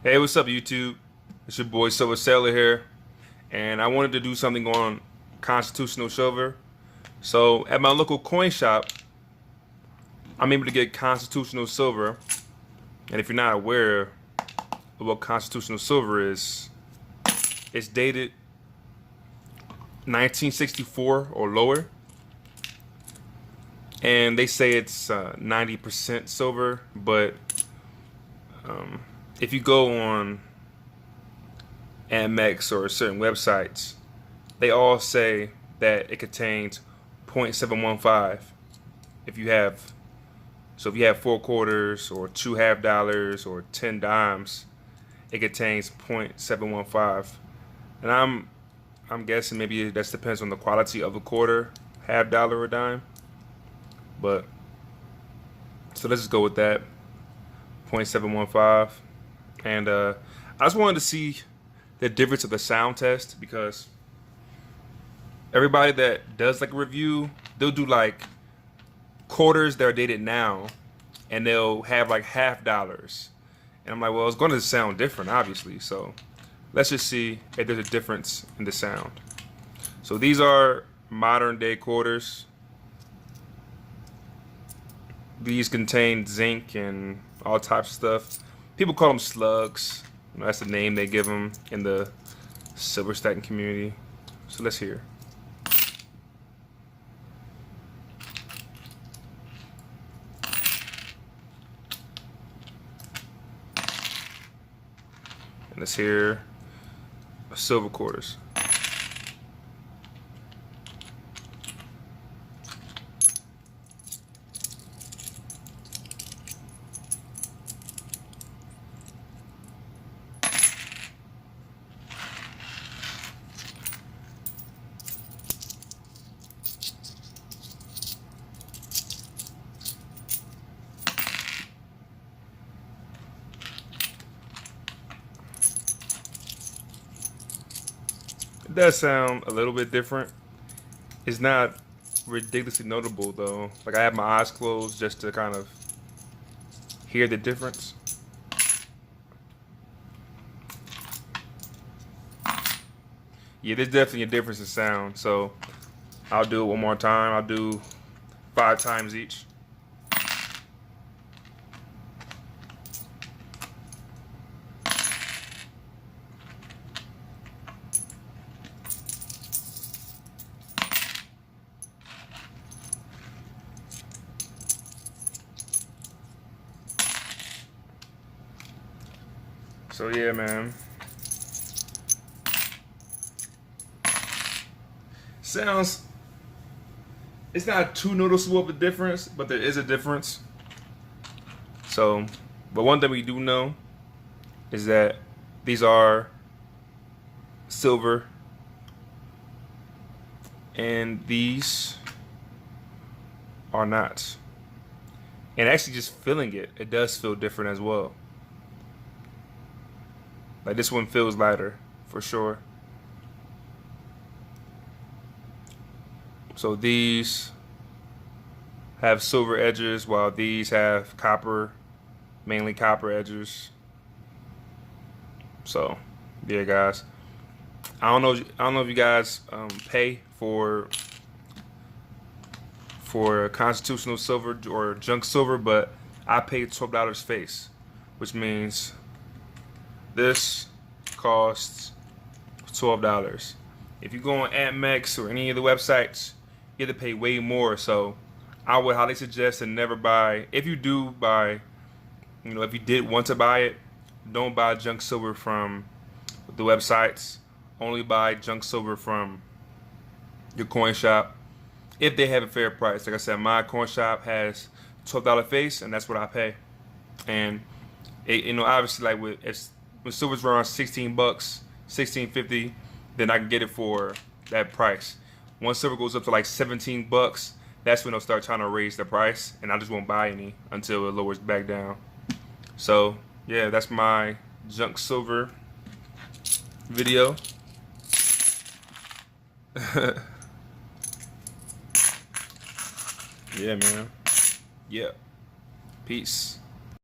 Hey, what's up, YouTube? It's your boy Silver Sailor here, and I wanted to do something on constitutional silver. So, at my local coin shop, I'm able to get constitutional silver. And if you're not aware of what constitutional silver is, it's dated 1964 or lower, and they say it's 90% silver. But if you go on Amex or certain websites, they all say that it contains 0.715. If you have if you have 4 quarters or 2 half dollars or 10 dimes, it contains 0.715. And I'm guessing maybe that depends on the quality of the quarter, half dollar or dime. But so let's just go with that 0.715. And I just wanted to see the difference of the sound test, because everybody that does like a review, they'll do like quarters that are dated now, and they'll have like half dollars. And I'm like, well, it's going to sound different, obviously. So let's just see if there's a difference in the sound. So these are modern day quarters. These contain zinc and all types of stuff. People call them slugs. You know, that's the name they give them in the silver stacking community. So let's hear. And let's hear silver quarters. It does sound a little bit different. It's not ridiculously notable though. Like, I have my eyes closed just to kind of hear the difference. Yeah, there's definitely a difference in sound. So I'll do it one more time. I'll do 5 times each. So yeah, man. Sounds, it's not too noticeable of a difference, but there is a difference. So, but one thing we do know is that these are silver, and these are not. And actually, just feeling it, it does feel different as well. Like, this one feels lighter for sure. So these have silver edges, while these have copper, mainly copper edges. So yeah, guys. I don't know if you guys pay for constitutional silver or junk silver, but I paid $12 face, which means this costs $12. If you go on Amex or any of the websites, you have to pay way more. So I would highly suggest to never buy. If you do buy, if you did want to buy it, don't buy junk silver from the websites. Only buy junk silver from your coin shop if they have a fair price. Like I said, my coin shop has $12 face, and that's what I pay. And it, obviously, like when silver's around 16 bucks, 16.50, then I can get it for that price. Once silver goes up to like 17 bucks, that's when they'll start trying to raise the price, and I just won't buy any until it lowers back down. So yeah, that's my junk silver video. Yeah, man. Yeah. Peace.